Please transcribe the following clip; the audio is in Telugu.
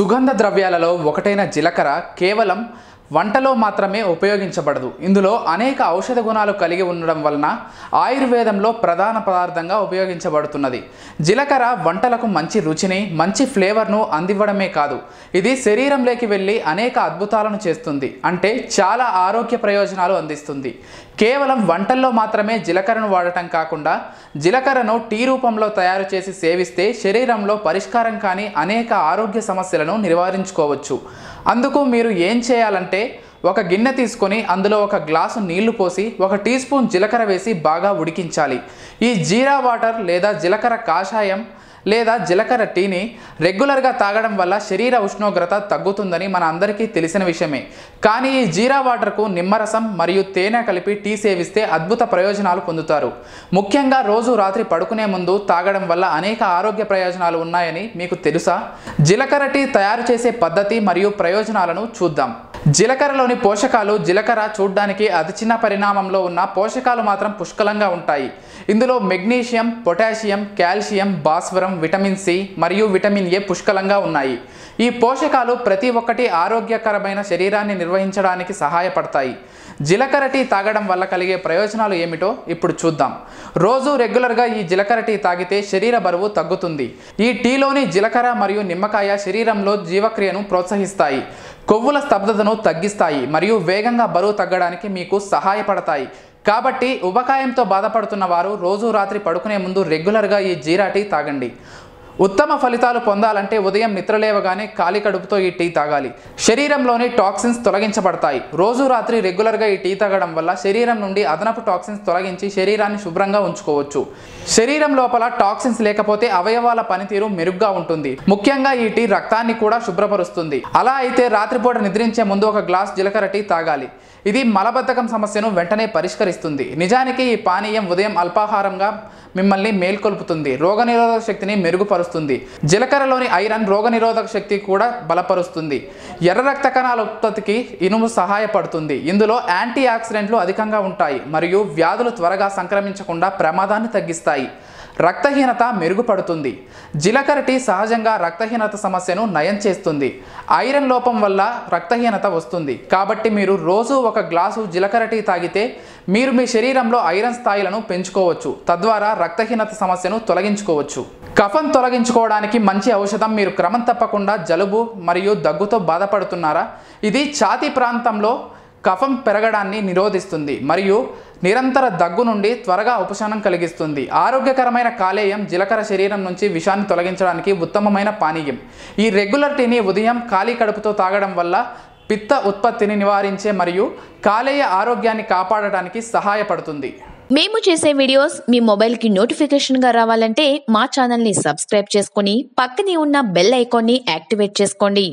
సుగంధ ద్రవ్యాలలో ఒకటైన జీలకర్ర కేవలం వంటలో మాత్రమే ఉపయోగించబడదు. ఇందులో అనేక ఔషధ గుణాలు కలిగి ఉండడం వలన ఆయుర్వేదంలో ప్రధాన పదార్థంగా ఉపయోగించబడుతున్నది. జీలకర్ర వంటలకు మంచి రుచిని, మంచి ఫ్లేవర్ను అందివ్వడమే కాదు, ఇది శరీరంలోకి వెళ్ళి అనేక అద్భుతాలను చేస్తుంది. అంటే చాలా ఆరోగ్య ప్రయోజనాలు అందిస్తుంది. కేవలం వంటల్లో మాత్రమే జీలకర్రను వాడటం కాకుండా జీలకర్రను టీ రూపంలో తయారు చేసి సేవిస్తే శరీరంలో పరిష్కారం కాని అనేక ఆరోగ్య సమస్యలను నివారించుకోవచ్చు. అందుకు మీరు ఏం చేయాలంటే ఒక గిన్నె తీసుకొని అందులో ఒక గ్లాసు నీళ్లు పోసి 1 టీ స్పూన్ జీలకర్ర వేసి బాగా ఉడికించాలి. ఈ జీరా వాటర్ లేదా జీలకర్ర కాషాయం లేదా జీలకర్ర టీని రెగ్యులర్గా తాగడం వల్ల శరీర ఉష్ణోగ్రత తగ్గుతుందని మన అందరికీ తెలిసిన విషయమే. కానీ ఈ జీరా వాటర్కు నిమ్మరసం మరియు తేనె కలిపి టీ సేవిస్తే అద్భుత ప్రయోజనాలు పొందుతారు. ముఖ్యంగా రోజు రాత్రి పడుకునే ముందు తాగడం వల్ల అనేక ఆరోగ్య ప్రయోజనాలు ఉన్నాయని మీకు తెలుసా? జీలకర్ర టీ తయారు చేసే పద్ధతి మరియు ప్రయోజనాలను చూద్దాం. జీలకర్రలోని పోషకాలు. జీలకర్ర చూడ్డానికి అతి చిన్న పరిమాణంలో ఉన్న పోషకాలు మాత్రం పుష్కలంగా ఉంటాయి. ఇందులో మెగ్నీషియం, పొటాషియం, కాల్షియం, భాస్వరం, విటమిన్ సి మరియు విటమిన్ ఏ పుష్కలంగా ఉన్నాయి. ఈ పోషకాలు ప్రతి ఒక్కటి ఆరోగ్యకరమైన శరీరాన్ని నిర్వహించడానికి సహాయపడతాయి. జీలకర్ర టీ తాగడం వల్ల కలిగే ప్రయోజనాలు ఏమిటో ఇప్పుడు చూద్దాం. రోజు రెగ్యులర్గా ఈ జీలకర్ర టీ తాగితే శరీర బరువు తగ్గుతుంది. ఈ టీలోని జీలకర్ర మరియు నిమ్మకాయ శరీరంలో జీవక్రియను ప్రోత్సహిస్తాయి, కొవ్వుల స్తబ్దతను తగ్గిస్తాయి మరియు వేగంగా బరువు తగ్గడానికి మీకు సహాయపడతాయి. కాబట్టి ఉబకాయంతో బాధపడుతున్న వారు రోజు రాత్రి పడుకునే ముందు రెగ్యులర్గా ఈ జీరా టీ తాగండి. ఉత్తమ ఫలితాలు పొందాలంటే ఉదయం నిద్రలేవగానే ఖాళీ కడుపుతో ఈ టీ తాగాలి. శరీరంలోని టాక్సిన్స్ తొలగించబడతాయి. రోజు రాత్రి రెగ్యులర్గా ఈ టీ తాగడం వల్ల శరీరం నుండి అదనపు టాక్సిన్స్ తొలగించి శరీరాన్ని శుభ్రంగా ఉంచుకోవచ్చు. శరీరం లోపల టాక్సిన్స్ లేకపోతే అవయవాల పనితీరు మెరుగ్గా ఉంటుంది. ముఖ్యంగా ఈ టీ రక్తాన్ని కూడా శుభ్రపరుస్తుంది. అలా అయితే రాత్రిపూట నిద్రించే ముందు 1 గ్లాస్ జీలకర్ర టీ తాగాలి. ఇది మలబద్ధకం సమస్యను వెంటనే పరిష్కరిస్తుంది. నిజానికి ఈ పానీయం ఉదయం అల్పాహారంగా మిమ్మల్ని మేల్కొల్పుతుంది, రోగనిరోధక శక్తిని మెరుగుపరుస్తుంది. జీలకర్రలోని ఐరన్ రోగనిరోధక శక్తి కూడా బలపరుస్తుంది. ఎర్ర రక్త కణాల ఉత్పత్తికి ఇనుము సహాయపడుతుంది. ఇందులో యాంటీ ఆక్సిడెంట్లు అధికంగా ఉంటాయి మరియు వ్యాధులు త్వరగా సంక్రమించకుండా ప్రమాదాన్ని తగ్గిస్తాయి. రక్తహీనత మెరుగుపడుతుంది. జీలకర్ర టీ సహజంగా రక్తహీనత సమస్యను నయం చేస్తుంది. ఐరన్ లోపం వల్ల రక్తహీనత వస్తుంది. కాబట్టి మీరు రోజు 1 గ్లాసు జీలకర్ర టీ తాగితే మీరు మీ శరీరంలో ఐరన్ స్థాయిలను పెంచుకోవచ్చు, తద్వారా రక్తహీనత సమస్యను తొలగించుకోవచ్చు. కఫం తొలగించుకోవడానికి మంచి ఔషధం. మీరు క్రమం తప్పకుండా జలుబు మరియు దగ్గుతో బాధపడుతున్నారా? ఇది ఛాతీ ప్రాంతంలో కఫం పెరగడాన్ని నిరోధిస్తుంది మరియు నిరంతర దగ్గు నుండి త్వరగా ఉపశమనం కలిగిస్తుంది. ఆరోగ్యకరమైన కాలేయం. జీలకర్ర శరీరం నుంచి విషాన్ని తొలగించడానికి ఉత్తమమైన పానీయం. ఈ రెగ్యులర్ టీని ఉదయం ఖాళీ కడుపుతో తాగడం వల్ల పిత్త ఉత్పత్తిని నివారించే మరియు కాలేయ ఆరోగ్యాన్ని కాపాడడానికి సహాయపడుతుంది. మేము చేసే వీడియోస్ మీ మొబైల్కి నోటిఫికేషన్గా రావాలంటే మా ఛానల్ని సబ్స్క్రైబ్ చేసుకొని పక్కనే ఉన్న బెల్ ఐకాన్ని యాక్టివేట్ చేసుకోండి.